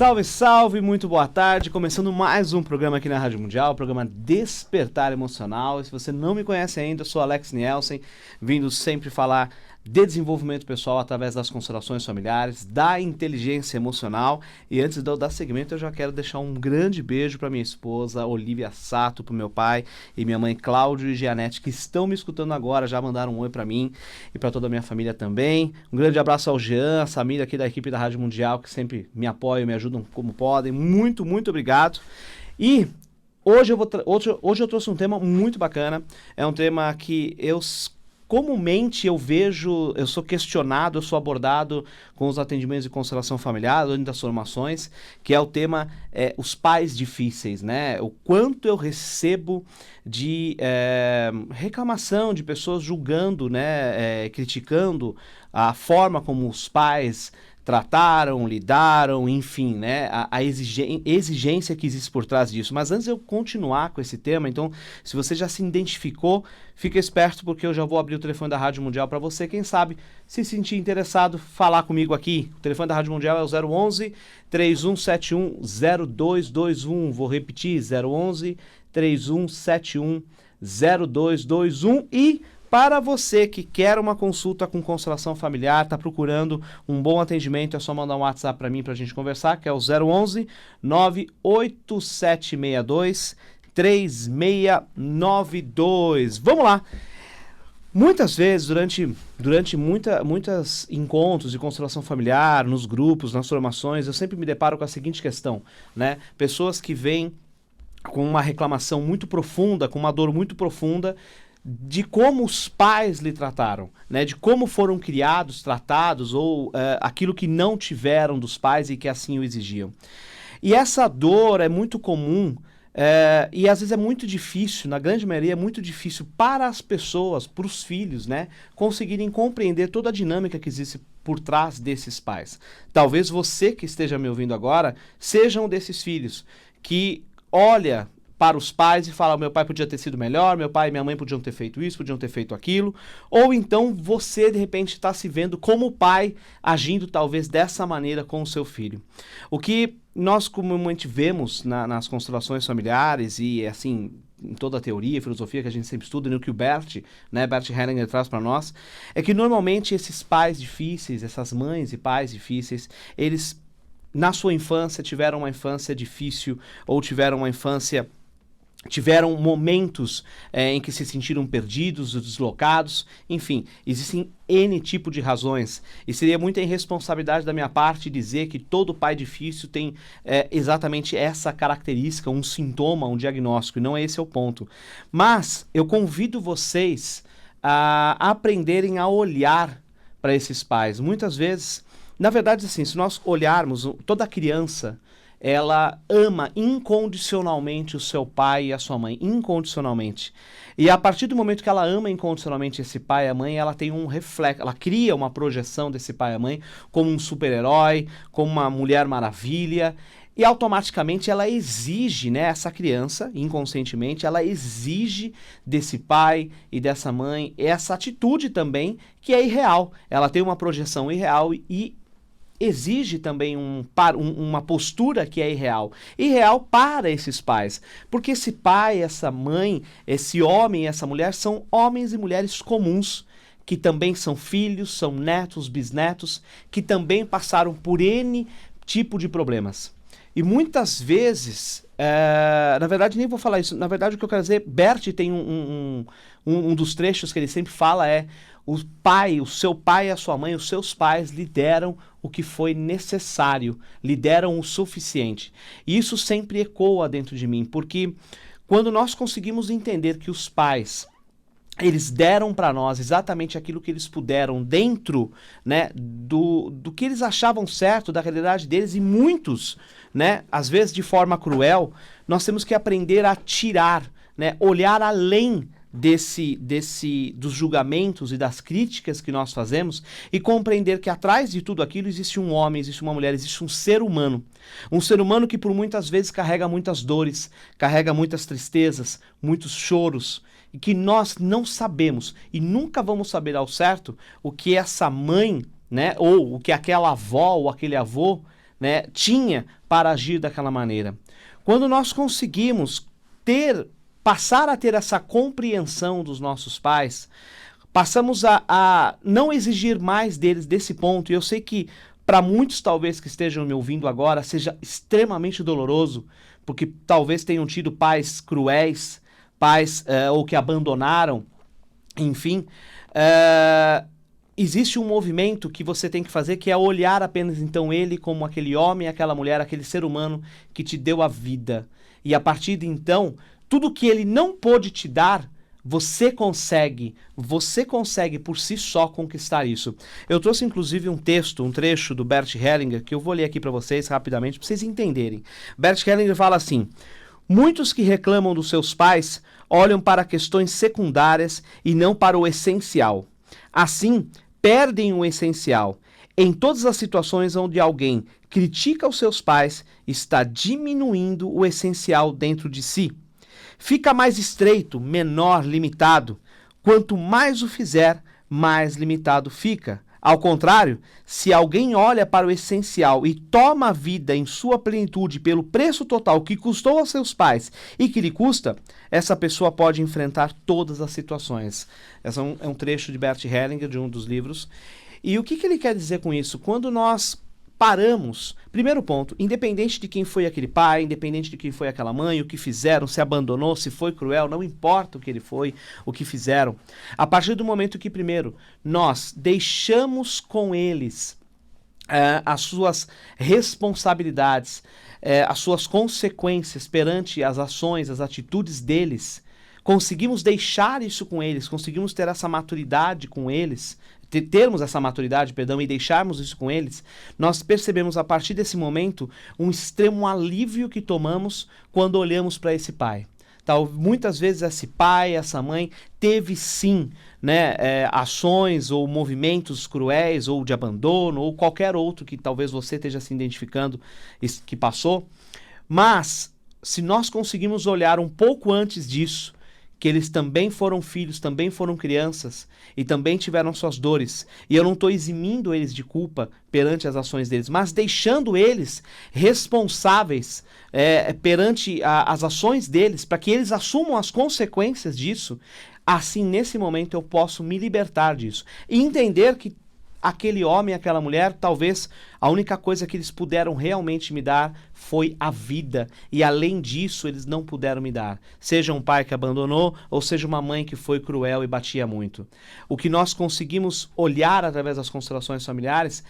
Salve, salve, muito boa tarde, começando mais um programa aqui na Rádio Mundial, o programa Despertar Emocional. E se você não me conhece ainda, eu sou Alex Nielsen, vindo sempre falar de desenvolvimento pessoal através das constelações familiares, da inteligência emocional. E antes de eu dar segmento, eu já quero deixar um grande beijo para minha esposa, Olivia Sato, para o meu pai e minha mãe Cláudio e Gianete, que estão me escutando agora, já mandaram um oi para mim e para toda a minha família também. Um grande abraço ao Jean, a Samira aqui da equipe da Rádio Mundial, que sempre me apoiam, me ajudam como podem. Muito, muito obrigado. E hoje eu trouxe um tema muito bacana. É um tema que comumente eu sou questionado, eu sou abordado com os atendimentos de constelação familiar, dentro das formações, que é o tema os pais difíceis, né? O quanto eu recebo de reclamação de pessoas julgando, né? Criticando a forma como os pais trataram, lidaram, enfim, né, a exigência que existe por trás disso. Mas antes de eu continuar com esse tema, então, se você já se identificou, fica esperto porque eu já vou abrir o telefone da Rádio Mundial para você, quem sabe, se sentir interessado, falar comigo aqui. O telefone da Rádio Mundial é o 011 3171 0221. Vou repetir, 011 3171 0221. E para você que quer uma consulta com constelação familiar, está procurando um bom atendimento, é só mandar um WhatsApp para mim para a gente conversar, que é o 011 98762 3692. Vamos lá! Muitas vezes, durante muitos encontros de constelação familiar, nos grupos, nas formações, eu sempre me deparo com a seguinte questão, né? Pessoas que vêm com uma reclamação muito profunda, com uma dor muito profunda, de como os pais lhe trataram, né? De como foram criados, tratados, ou aquilo que não tiveram dos pais e que assim o exigiam. E essa dor é muito comum e às vezes é muito difícil, na grande maioria é muito difícil para as pessoas, para os filhos, né? Conseguirem compreender toda a dinâmica que existe por trás desses pais. Talvez você que esteja me ouvindo agora seja um desses filhos que olha para os pais e fala, meu pai podia ter sido melhor, meu pai e minha mãe podiam ter feito isso, podiam ter feito aquilo. Ou então você, de repente, está se vendo como pai, agindo talvez dessa maneira com o seu filho. O que nós comumente vemos nas constelações familiares e, assim, em toda a teoria e filosofia que a gente sempre estuda, no que o Bert Hellinger traz para nós, é que normalmente esses pais difíceis, essas mães e pais difíceis, eles, na sua infância, tiveram uma infância difícil ou tiveram momentos em que se sentiram perdidos, deslocados, enfim, existem N tipo de razões. E seria muita irresponsabilidade da minha parte dizer que todo pai difícil tem exatamente essa característica, um sintoma, um diagnóstico, e não esse é o ponto. Mas eu convido vocês a aprenderem a olhar para esses pais. Muitas vezes, na verdade, assim, se nós olharmos, toda criança, ela ama incondicionalmente o seu pai e a sua mãe, incondicionalmente. E a partir do momento que ela ama incondicionalmente esse pai e a mãe, ela tem um reflexo, ela cria uma projeção desse pai e a mãe como um super-herói, como uma mulher maravilha, e automaticamente ela exige, né, essa criança, inconscientemente, ela exige desse pai e dessa mãe essa atitude também que é irreal. Ela tem uma projeção irreal e exige também uma postura que é irreal. Irreal para esses pais. Porque esse pai, essa mãe, esse homem e essa mulher são homens e mulheres comuns, que também são filhos, são netos, bisnetos, que também passaram por N tipo de problemas. E muitas vezes, na verdade nem vou falar isso, na verdade o que eu quero dizer, Bert tem um dos trechos que ele sempre fala o seu pai e a sua mãe, os seus pais lhe deram o que foi necessário, lhe deram o suficiente. E isso sempre ecoa dentro de mim, porque quando nós conseguimos entender que os pais, eles deram para nós exatamente aquilo que eles puderam dentro, né, do que eles achavam certo, da realidade deles, e muitos, né, às vezes de forma cruel, nós temos que aprender a tirar, né, olhar além dos julgamentos e das críticas que nós fazemos e compreender que atrás de tudo aquilo existe um homem, existe uma mulher, existe um ser humano. Um ser humano que por muitas vezes carrega muitas dores, carrega muitas tristezas, muitos choros, e que nós não sabemos e nunca vamos saber ao certo o que essa mãe, né, ou o que aquela avó ou aquele avô, né, tinha para agir daquela maneira. Quando nós conseguimos passar a ter essa compreensão dos nossos pais, passamos a não exigir mais deles desse ponto. E eu sei que para muitos talvez que estejam me ouvindo agora seja extremamente doloroso, porque talvez tenham tido pais cruéis, pais ou que abandonaram, enfim. Existe um movimento que você tem que fazer, que é olhar apenas então ele como aquele homem, aquela mulher, aquele ser humano que te deu a vida. E a partir de então, tudo que ele não pôde te dar, você consegue por si só conquistar isso. Eu trouxe inclusive um trecho do Bert Hellinger, que eu vou ler aqui para vocês rapidamente, para vocês entenderem. Bert Hellinger fala assim: muitos que reclamam dos seus pais olham para questões secundárias e não para o essencial. Assim, perdem o essencial. Em todas as situações onde alguém critica os seus pais, está diminuindo o essencial dentro de si. Fica mais estreito, menor, limitado. Quanto mais o fizer, mais limitado fica. Ao contrário, se alguém olha para o essencial e toma a vida em sua plenitude pelo preço total que custou aos seus pais e que lhe custa, essa pessoa pode enfrentar todas as situações. Esse é um trecho de Bert Hellinger, de um dos livros. E o que ele quer dizer com isso? Quando nós paramos, primeiro ponto, independente de quem foi aquele pai, independente de quem foi aquela mãe, o que fizeram, se abandonou, se foi cruel, não importa o que ele foi, o que fizeram. A partir do momento que, primeiro, nós deixamos com eles as suas responsabilidades, as suas consequências perante as ações, as atitudes deles, conseguimos deixar isso com eles, conseguimos ter essa maturidade com eles, termos essa maturidade, e deixarmos isso com eles, nós percebemos a partir desse momento um extremo alívio que tomamos quando olhamos para esse pai. Muitas vezes esse pai, essa mãe, teve sim, né, ações ou movimentos cruéis, ou de abandono, ou qualquer outro que talvez você esteja se identificando que passou, mas se nós conseguimos olhar um pouco antes disso, que eles também foram filhos, também foram crianças e também tiveram suas dores. E eu não estou eximindo eles de culpa perante as ações deles, mas deixando eles responsáveis perante as ações deles, para que eles assumam as consequências disso. Assim, nesse momento, eu posso me libertar disso. E entender que aquele homem, aquela mulher, talvez a única coisa que eles puderam realmente me dar foi a vida. E além disso, eles não puderam me dar. Seja um pai que abandonou, ou seja uma mãe que foi cruel e batia muito. O que nós conseguimos olhar através das constelações familiares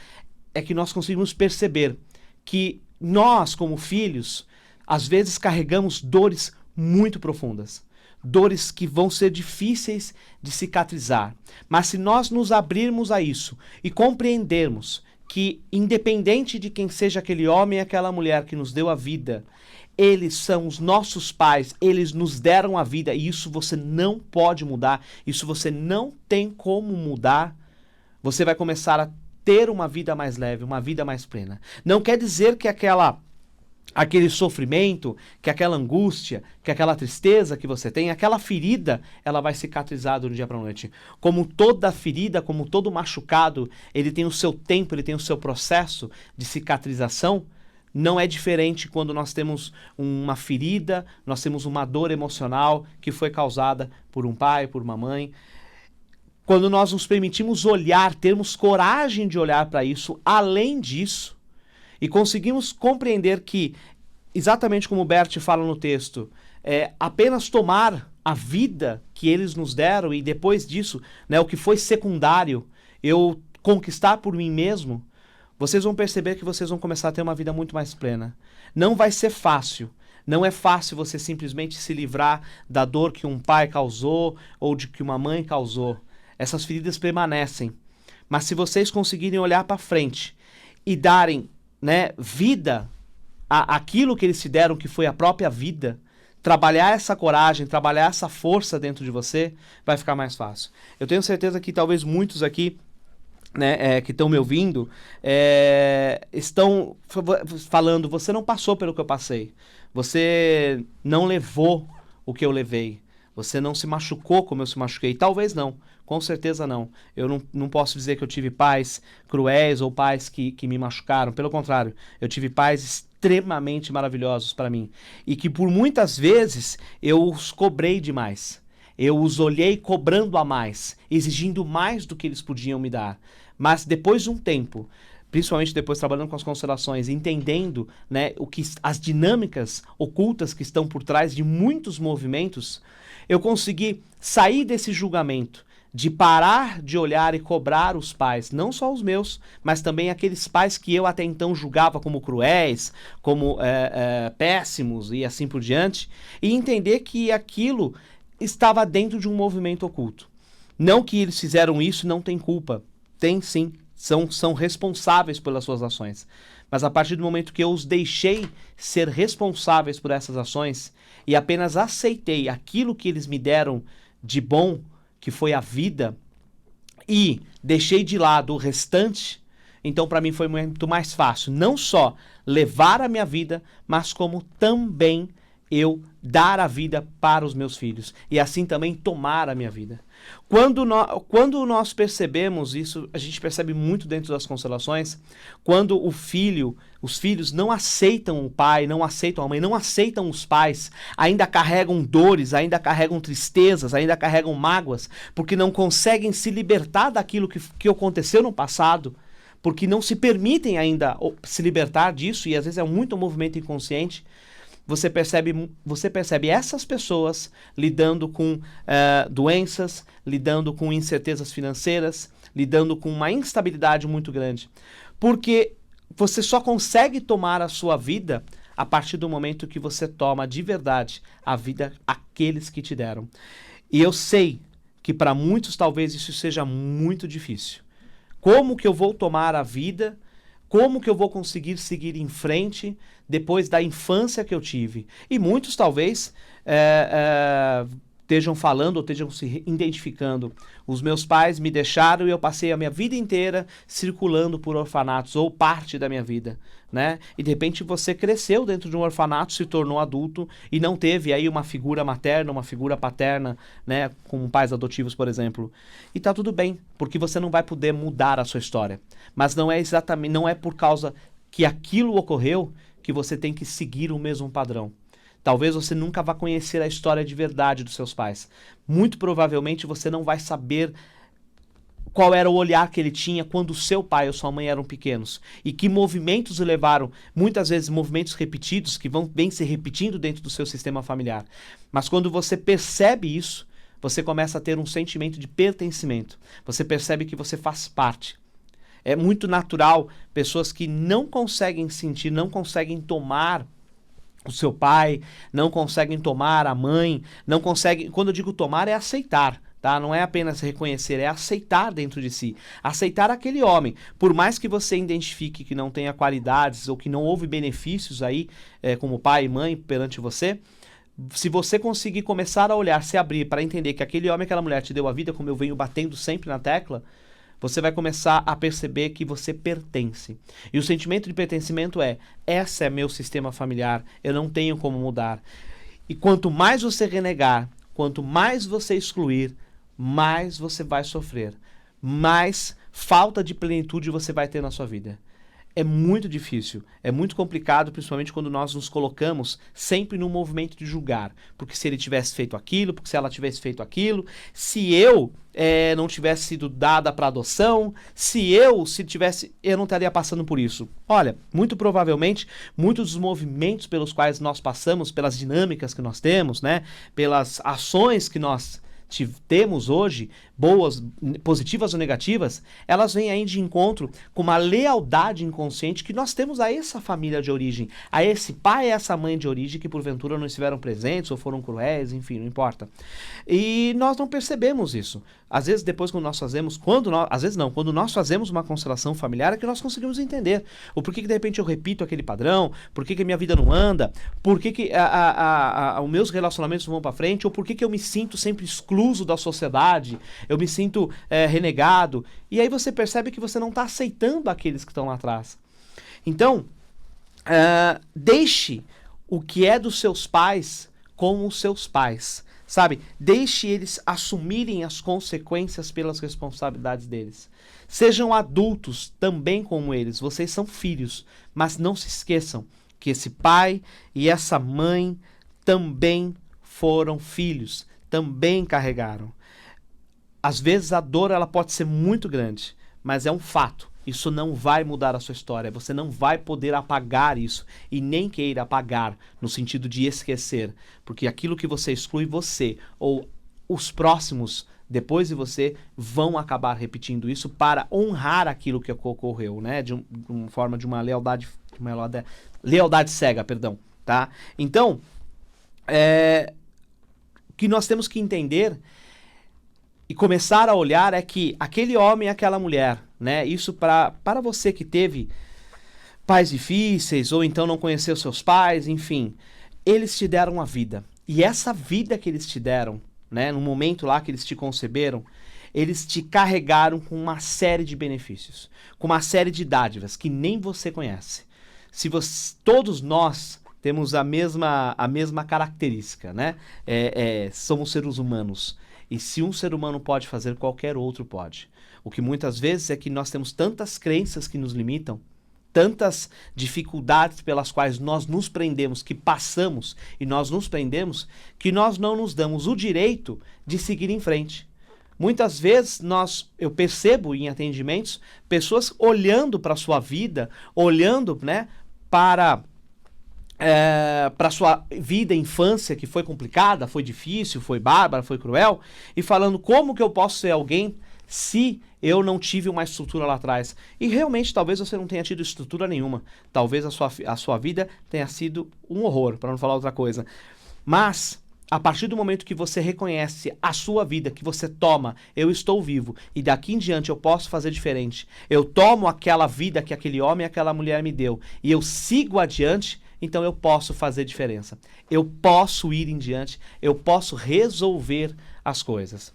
é que nós conseguimos perceber que nós, como filhos, às vezes carregamos dores muito profundas. Dores que vão ser difíceis de cicatrizar. Mas se nós nos abrirmos a isso e compreendermos que, independente de quem seja aquele homem e aquela mulher que nos deu a vida, eles são os nossos pais, eles nos deram a vida, e isso você não pode mudar, isso você não tem como mudar, você vai começar a ter uma vida mais leve, uma vida mais plena. Não quer dizer que aquele sofrimento, que aquela angústia, que aquela tristeza que você tem, aquela ferida, ela vai cicatrizar do dia para a noite. Como toda ferida, como todo machucado, ele tem o seu tempo, ele tem o seu processo de cicatrização. Não é diferente quando nós temos uma ferida, nós temos uma dor emocional que foi causada por um pai, por uma mãe. Quando nós nos permitimos olhar, termos coragem de olhar para isso, além disso, e conseguimos compreender que, exatamente como o Bert fala no texto, apenas tomar a vida que eles nos deram e depois disso, né, o que foi secundário, eu conquistar por mim mesmo, vocês vão perceber que vocês vão começar a ter uma vida muito mais plena. Não vai ser fácil. Não é fácil você simplesmente se livrar da dor que um pai causou ou de que uma mãe causou. Essas feridas permanecem. Mas se vocês conseguirem olhar para frente e darem, né, vida àquilo que eles se deram, que foi a própria vida, trabalhar essa coragem, trabalhar essa força dentro de você, vai ficar mais fácil. Eu tenho certeza que talvez muitos aqui, né, que estão me ouvindo, estão falando, você não passou pelo que eu passei, você não levou o que eu levei, Você não se machucou como eu se machuquei. Talvez não. Com certeza não. Eu não posso dizer que eu tive pais cruéis ou pais que me machucaram. Pelo contrário, eu tive pais extremamente maravilhosos para mim. E que por muitas vezes eu os cobrei demais. Eu os olhei cobrando a mais, exigindo mais do que eles podiam me dar. Mas depois de um tempo, principalmente depois trabalhando com as constelações, entendendo, né, as dinâmicas ocultas que estão por trás de muitos movimentos, eu consegui sair desse julgamento, de parar de olhar e cobrar os pais, não só os meus, mas também aqueles pais que eu até então julgava como cruéis, como péssimos e assim por diante, e entender que aquilo estava dentro de um movimento oculto. Não que eles fizeram isso e não tem culpa. Tem sim, são responsáveis pelas suas ações. Mas a partir do momento que eu os deixei ser responsáveis por essas ações e apenas aceitei aquilo que eles me deram de bom, que foi a vida, e deixei de lado o restante, então para mim foi muito mais fácil não só levar a minha vida, mas como também eu dar a vida para os meus filhos e assim também tomar a minha vida. Quando nós percebemos isso, a gente percebe muito dentro das constelações, quando os filhos não aceitam o pai, não aceitam a mãe, não aceitam os pais, ainda carregam dores, ainda carregam tristezas, ainda carregam mágoas, porque não conseguem se libertar daquilo que aconteceu no passado, porque não se permitem ainda se libertar disso, e às vezes é muito um movimento inconsciente. Você percebe essas pessoas lidando com doenças, lidando com incertezas financeiras, lidando com uma instabilidade muito grande. Porque você só consegue tomar a sua vida a partir do momento que você toma de verdade a vida àqueles que te deram. E eu sei que para muitos talvez isso seja muito difícil. Como que eu vou tomar a vida? Como que eu vou conseguir seguir em frente depois da infância que eu tive? E muitos talvez estejam falando ou estejam se identificando. Os meus pais me deixaram e eu passei a minha vida inteira circulando por orfanatos, ou parte da minha vida, né? E de repente você cresceu dentro de um orfanato, se tornou adulto e não teve aí uma figura materna, uma figura paterna, né? Como pais adotivos, por exemplo. E tá tudo bem, porque você não vai poder mudar a sua história. Mas não é por causa que aquilo ocorreu que você tem que seguir o mesmo padrão. Talvez você nunca vá conhecer a história de verdade dos seus pais. Muito provavelmente você não vai saber qual era o olhar que ele tinha quando o seu pai ou sua mãe eram pequenos. E que movimentos o levaram, muitas vezes movimentos repetidos, que vêm se repetindo dentro do seu sistema familiar. Mas quando você percebe isso, você começa a ter um sentimento de pertencimento. Você percebe que você faz parte. É muito natural pessoas que não conseguem sentir, não conseguem tomar o seu pai, não conseguem tomar a mãe, não conseguem... Quando eu digo tomar, é aceitar, tá? Não é apenas reconhecer, é aceitar dentro de si. Aceitar aquele homem. Por mais que você identifique que não tenha qualidades ou que não houve benefícios aí, como pai e mãe perante você, se você conseguir começar a olhar, se abrir para entender que aquele homem, aquela mulher te deu a vida, como eu venho batendo sempre na tecla, você vai começar a perceber que você pertence. E o sentimento de pertencimento esse é meu sistema familiar, eu não tenho como mudar. E quanto mais você renegar, quanto mais você excluir, mais você vai sofrer. Mais falta de plenitude você vai ter na sua vida. É muito difícil, é muito complicado, principalmente quando nós nos colocamos sempre no movimento de julgar. Porque se ele tivesse feito aquilo, porque se ela tivesse feito aquilo, se eu não tivesse sido dada para adoção, eu não estaria passando por isso. Olha, muito provavelmente, muitos dos movimentos pelos quais nós passamos, pelas dinâmicas que nós temos, né, pelas ações que nós temos hoje, boas, positivas ou negativas, elas vêm aí de encontro com uma lealdade inconsciente que nós temos a essa família de origem, a esse pai e essa mãe de origem que porventura não estiveram presentes ou foram cruéis, enfim, não importa. E nós não percebemos isso. Às vezes depois quando nós fazemos, quando nós fazemos uma constelação familiar é que nós conseguimos entender o porquê que de repente eu repito aquele padrão, porquê que a minha vida não anda, porquê que os meus relacionamentos não vão para frente, ou porquê que eu me sinto sempre excluso da sociedade, eu me sinto renegado. E aí você percebe que você não está aceitando aqueles que estão lá atrás. Então, deixe o que é dos seus pais com os seus pais. sabe? Deixe eles assumirem as consequências pelas responsabilidades deles. Sejam adultos também como eles. Vocês são filhos, mas não se esqueçam que esse pai e essa mãe também foram filhos, também carregaram. Às vezes a dor ela pode ser muito grande, mas é um fato. Isso não vai mudar a sua história. Você não vai poder apagar isso e nem queira apagar no sentido de esquecer, porque aquilo que você exclui, você ou os próximos depois de você vão acabar repetindo isso para honrar aquilo que ocorreu, né? De uma forma de uma lealdade cega, perdão, tá? Então, o que nós temos que entender e começar a olhar é que aquele homem e aquela mulher, né? Isso para você que teve pais difíceis ou então não conheceu seus pais, enfim, eles te deram a vida. E essa vida que eles te deram, né, no momento lá que eles te conceberam, eles te carregaram com uma série de benefícios, com uma série de dádivas que nem você conhece. Se você, todos nós temos a mesma característica, né? Somos seres humanos. E se um ser humano pode fazer, qualquer outro pode. O que muitas vezes é que nós temos tantas crenças que nos limitam, tantas dificuldades pelas quais nós nos prendemos, que passamos e nós nos prendemos, que nós não nos damos o direito de seguir em frente. Muitas vezes eu percebo em atendimentos pessoas olhando para a sua vida, olhando, né, para a sua vida, infância, que foi complicada, foi difícil, foi bárbara, foi cruel, e falando como que eu posso ser alguém se eu não tive uma estrutura lá atrás. E realmente talvez você não tenha tido estrutura nenhuma. Talvez a sua vida tenha sido um horror, para não falar outra coisa. Mas a partir do momento que você reconhece a sua vida, que você toma, eu estou vivo, e daqui em diante eu posso fazer diferente. Eu tomo aquela vida que aquele homem e aquela mulher me deu, e eu sigo adiante, então eu posso fazer diferença. Eu posso ir em diante, eu posso resolver as coisas.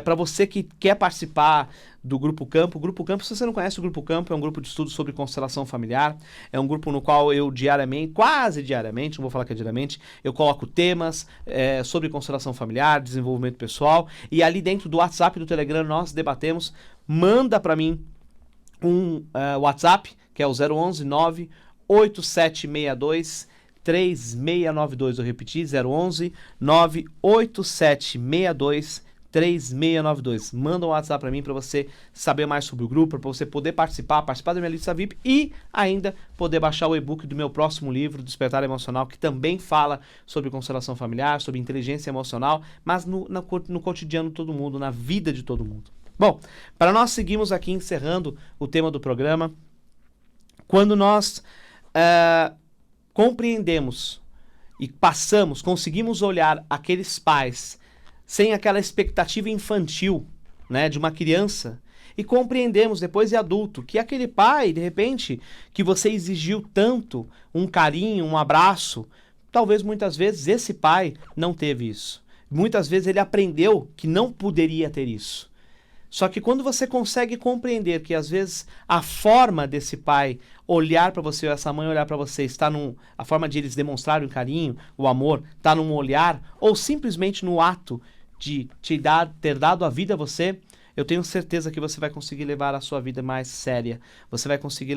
Para você que quer participar do Grupo Campo, se você não conhece o Grupo Campo, é um grupo de estudos sobre constelação familiar, é um grupo no qual eu diariamente, quase diariamente, não vou falar que é diariamente, eu coloco temas sobre constelação familiar, desenvolvimento pessoal, e ali dentro do WhatsApp e do Telegram nós debatemos. Manda para mim um WhatsApp, que é o 011 98762 3692, eu repeti, 011 98762 3692. Manda um WhatsApp para mim para você saber mais sobre o grupo, para você poder participar da minha lista VIP e ainda poder baixar o e-book do meu próximo livro, Despertar Emocional, que também fala sobre constelação familiar, sobre inteligência emocional, mas no cotidiano de todo mundo, na vida de todo mundo. Bom, para nós seguirmos aqui encerrando o tema do programa, quando nós compreendemos e conseguimos olhar aqueles pais sem aquela expectativa infantil, né, de uma criança, e compreendemos depois de adulto que aquele pai, de repente, que você exigiu tanto, um carinho, um abraço, talvez muitas vezes esse pai não teve isso. Muitas vezes ele aprendeu que não poderia ter isso. Só que quando você consegue compreender que às vezes a forma desse pai olhar para você, ou essa mãe olhar para você, a forma de eles demonstrarem o carinho, o amor, está num olhar, ou simplesmente no ato de ter dado a vida a você, eu tenho certeza que você vai conseguir levar a sua vida mais séria. Você vai conseguir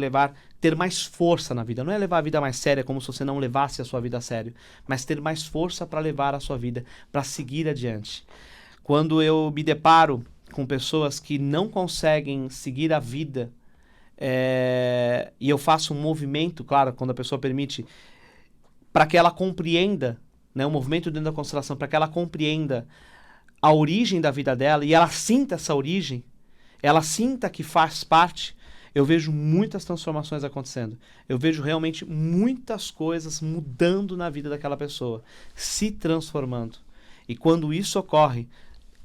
ter mais força na vida. Não é levar a vida mais séria como se você não levasse a sua vida a sério, mas ter mais força para levar a sua vida, para seguir adiante. Quando eu me deparo com pessoas que não conseguem seguir a vida, e eu faço um movimento, claro, quando a pessoa permite, para que ela compreenda, né, um movimento dentro da constelação, para que ela compreenda a origem da vida dela e ela sinta essa origem, ela sinta que faz parte, eu vejo muitas transformações acontecendo. Eu vejo realmente muitas coisas mudando na vida daquela pessoa, se transformando. E quando isso ocorre,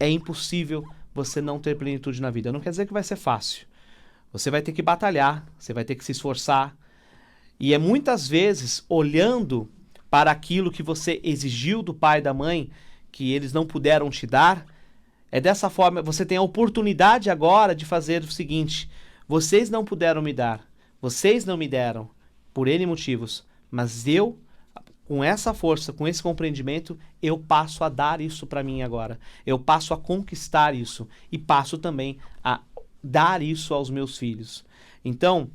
é impossível você não ter plenitude na vida. Não quer dizer que vai ser fácil. Você vai ter que batalhar, você vai ter que se esforçar. E é muitas vezes olhando para aquilo que você exigiu do pai e da mãe, que eles não puderam te dar. É dessa forma, você tem a oportunidade agora de fazer o seguinte: vocês não puderam me dar, vocês não me deram, por N motivos, mas eu com essa força, com esse compreendimento, eu passo a dar isso para mim agora. Eu passo a conquistar isso e passo também a dar isso aos meus filhos. Então,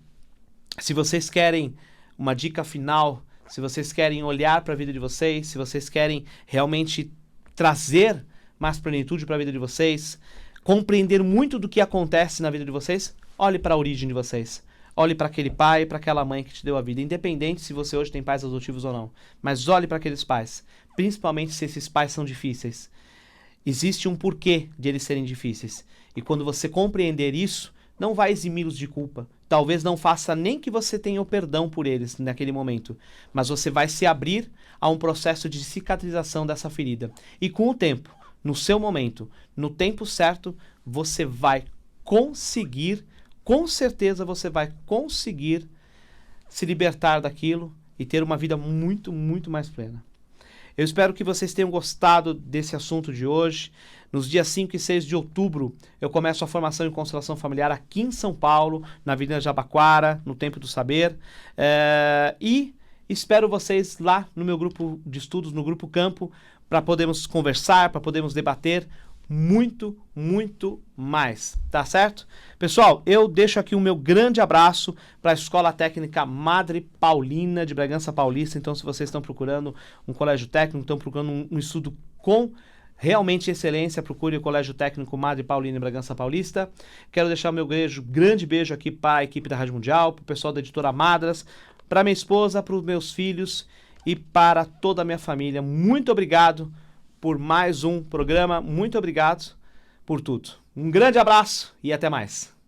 se vocês querem uma dica final, se vocês querem olhar para a vida de vocês, se vocês querem realmente trazer mais plenitude para a vida de vocês, compreender muito do que acontece na vida de vocês, olhe para a origem de vocês. Olhe para aquele pai, para aquela mãe que te deu a vida, independente se você hoje tem pais adotivos ou não. Mas olhe para aqueles pais, principalmente se esses pais são difíceis. Existe um porquê de eles serem difíceis. E quando você compreender isso, não vai eximi-los de culpa. Talvez não faça nem que você tenha o perdão por eles naquele momento, mas você vai se abrir a um processo de cicatrização dessa ferida. E com o tempo, no seu momento, no tempo certo, você vai conseguir, com certeza você vai conseguir se libertar daquilo e ter uma vida muito, muito mais plena. Eu espero que vocês tenham gostado desse assunto de hoje. Nos dias 5 e 6 de outubro, eu começo a formação em constelação familiar aqui em São Paulo, na Avenida Jabaquara, no Templo do Saber. E espero vocês lá no meu grupo de estudos, no Grupo Campo, para podermos conversar, para podermos debater muito, muito mais, tá certo? Pessoal, eu deixo aqui o meu grande abraço para a Escola Técnica Madre Paulina de Bragança Paulista. Então, se vocês estão procurando um colégio técnico, estão procurando um estudo com realmente excelência, procure o Colégio Técnico Madre Paulina em Bragança Paulista. Quero deixar o meu grande beijo aqui para a equipe da Rádio Mundial, para o pessoal da Editora Madras, para minha esposa, para os meus filhos e para toda a minha família. Muito obrigado por mais um programa. Muito obrigado por tudo. Um grande abraço e até mais.